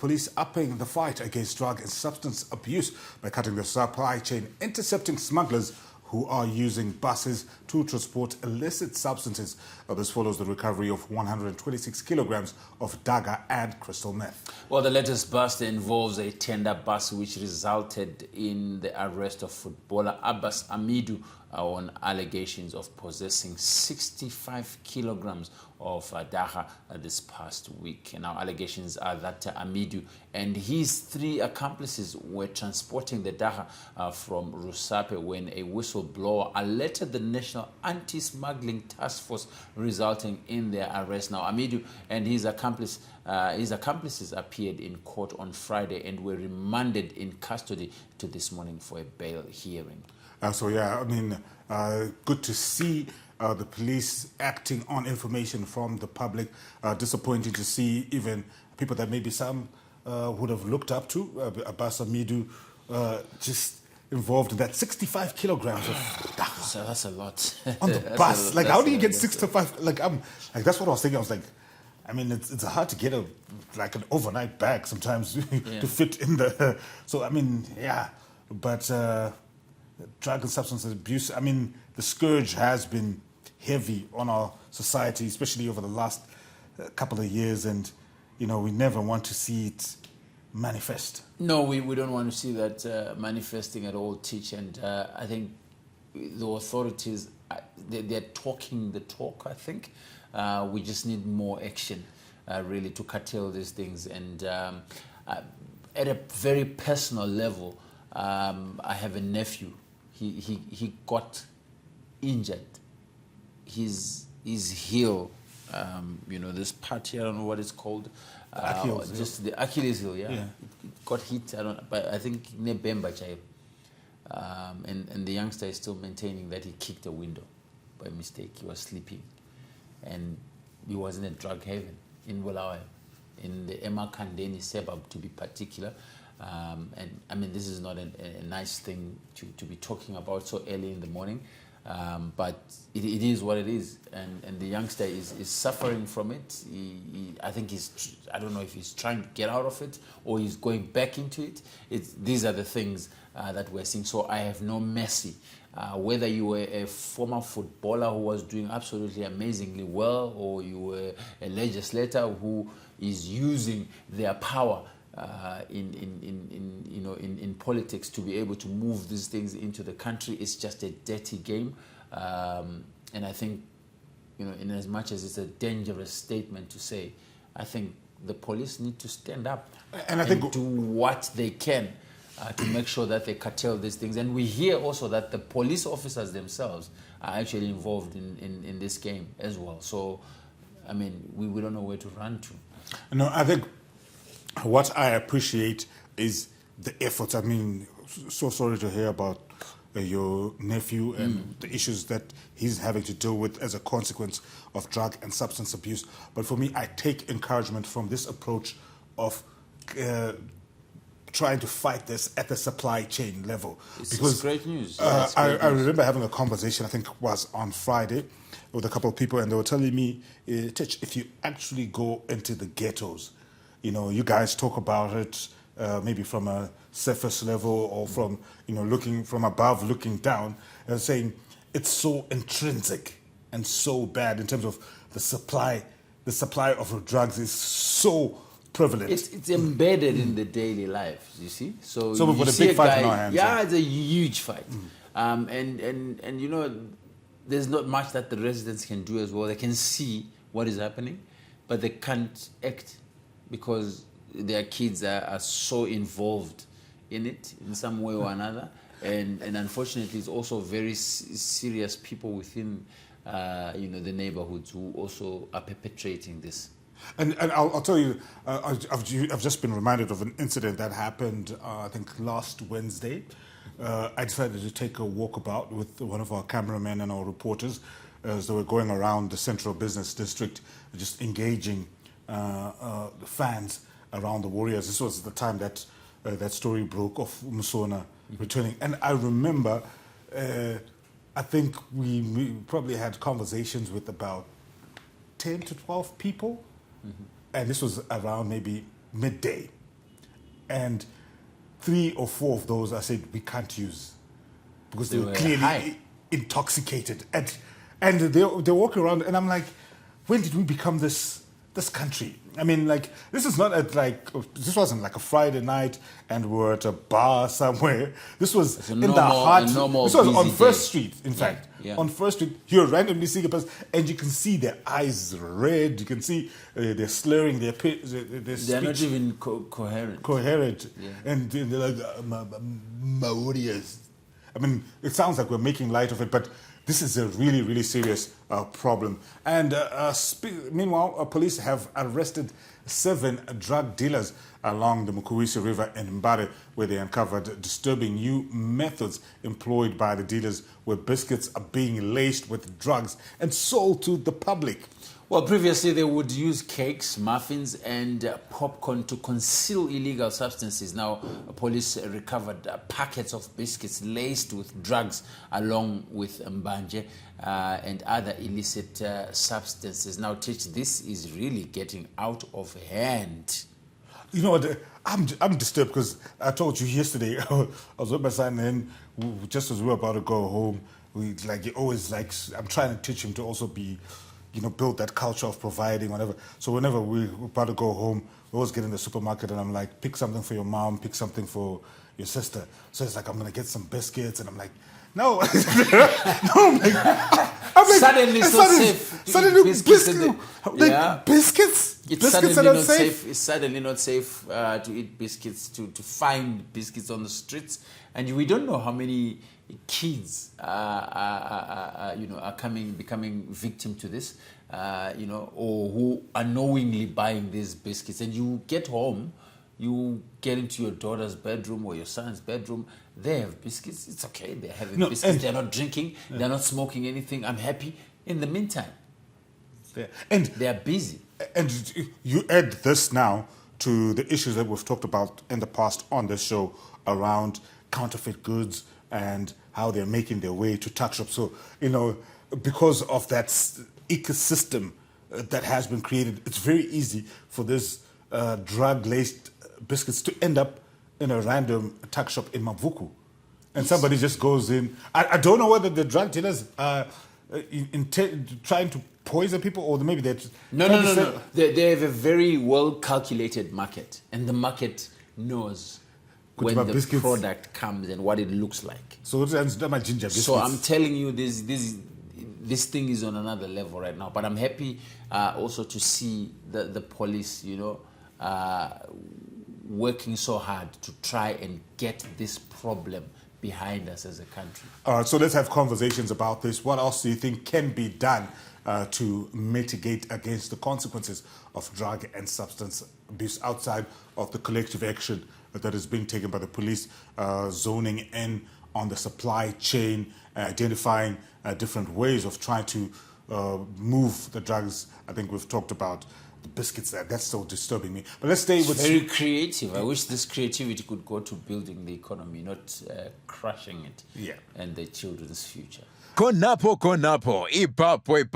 police upping the fight against drug and substance abuse by cutting the supply chain, intercepting smugglers who are using buses to transport illicit substances. This follows the recovery of 126 kilograms of daga and crystal meth. Well, the latest bust involves a tender bus which resulted in the arrest of footballer Abbas Amidu on allegations of possessing 65 kilograms of daga this past week. And now allegations are that Amidu and his 3 accomplices were transporting the daga from Rusape when a whistleblower alerted the National Anti-Smuggling Task Force, resulting in their arrest. Now, Amidu and his accomplices appeared in court on Friday and were remanded in custody to this morning for a bail hearing. Good to see the police acting on information from the public. Disappointing to see even people that maybe some would have looked up to. Abbas Amidu just involved in that 65 kilograms of So that's a lot. on the bus. How do you get 65? That's what I was thinking. I was like, it's hard to get an overnight bag sometimes to fit in the. But drug and substance abuse. The scourge has been heavy on our society, especially over the last couple of years, and we never want to see it manifest. No, we don't want to see that manifesting at all, Teach. And I think the authorities, they're talking the talk, I think. We just need more action, really, to curtail these things. And at a very personal level, I have a nephew. He got injured. His heel, this part here, I don't know what it's called. The Achilles heel, yeah. It got hit, but I think near Bemba Chai. And the youngster is still maintaining that he kicked a window by mistake. He was sleeping. And he was in a drug haven in Bulawayo, in the Emma Kandeni suburb, to be particular. This is not a nice thing to be talking about so early in the morning, but it is what it is, and the youngster is suffering from it. I don't know if he's trying to get out of it or he's going back into it. These are the things that we're seeing. So I have no mercy. Whether you were a former footballer who was doing absolutely amazingly well, or you were a legislator who is using their power in politics to be able to move these things into the country, it's just a dirty game. And I think, in as much as it's a dangerous statement to say, I think the police need to stand up and do what they can to make sure that they curtail these things. And we hear also that the police officers themselves are actually involved in this game as well. So, we don't know where to run to. No, I think what I appreciate is the effort. So sorry to hear about your nephew and the issues that he's having to deal with as a consequence of drug and substance abuse. But for me, I take encouragement from this approach of trying to fight this at the supply chain level. It's great news. I remember having a conversation, I think it was on Friday, with a couple of people, and they were telling me, Tich, if you actually go into the ghettos, you guys talk about it maybe from a surface level or from, looking from above, looking down, and saying it's so intrinsic and so bad in terms of the supply of drugs is so prevalent. It's embedded in the daily life, you see. So we've got a big fight in our hands. Yeah, it's a huge fight. And there's not much that the residents can do as well. They can see what is happening, but they can't act because their kids are so involved in it in some way or another. And unfortunately, it's also very serious people within the neighborhoods who also are perpetrating this. And I'll tell you, I've just been reminded of an incident that happened, I think, last Wednesday. I decided to take a walkabout with one of our cameramen and our reporters as they were going around the central business district, just engaging the fans around the Warriors. This was the time that that story broke of Musona returning. And I remember, I think we probably had conversations with about 10 to 12 people. And this was around maybe midday. and 3 or 4 of those I said we can't use because they were clearly high. intoxicated, and they walk around, and I'm like, when did we become this country? I mean, like, this wasn't like a Friday night and we were at a bar somewhere. This was in the heart. This was on First Street, in fact. Yeah. On First Street, you're randomly seeing a person, and you can see their eyes red. You can see they're slurring their speech. They're not even coherent. Yeah. And they're like, Maorias. I mean, it sounds like we're making light of it, but this is a really, really serious problem. And meanwhile, police have arrested 7 drug dealers along the Mukuwisi River in Mbare, where they uncovered disturbing new methods employed by the dealers, where biscuits are being laced with drugs and sold to the public. Well, previously they would use cakes, muffins, and popcorn to conceal illegal substances. Now, police recovered packets of biscuits laced with drugs, along with mbanje and other illicit substances. Now, Tich, this is really getting out of hand. You know what? I'm disturbed because I told you yesterday I was with my son, and just as we were about to go home, I'm trying to teach him to also be, build that culture of providing, whatever. So whenever we're about to go home, we always get in the supermarket, and I'm like, pick something for your mom, pick something for your sister. So it's like, I'm going to get some biscuits, and I'm like, no. no, I'm like, suddenly it's not safe. Suddenly biscuits. Biscuits? It's suddenly not safe. It's suddenly not safe to eat biscuits, to find biscuits on the streets. And we don't know how many kids are becoming victim to this, or who are knowingly buying these biscuits. And you get home, you get into your daughter's bedroom or your son's bedroom, they have biscuits. It's okay, they're having biscuits. They're not drinking, they're not smoking anything. I'm happy. In the meantime, they're busy. And you add this now to the issues that we've talked about in the past on this show around counterfeit goods and how they're making their way to tuck shops. So, because of that ecosystem that has been created, it's very easy for this drug-laced biscuits to end up in a random tuck shop in Mavuku. And somebody just goes in. I don't know whether the drug dealers are trying to poison people, or maybe they're No. They have a very well-calculated market, and the market knows when the biscuits. Product comes and what it looks like. So my ginger biscuits. So I'm telling you, this thing is on another level right now. But I'm happy also to see the police, working so hard to try and get this problem behind us as a country. All right, so let's have conversations about this. What else do you think can be done to mitigate against the consequences of drug and substance abuse outside of the collective action that is being taken by the police, zoning in on the supply chain, identifying different ways of trying to move the drugs? I think we've talked about the biscuits there. That's so disturbing me. But let's stay with... It's very creative. I wish this creativity could go to building the economy, not crushing it and the children's future. Konapo, ipapo.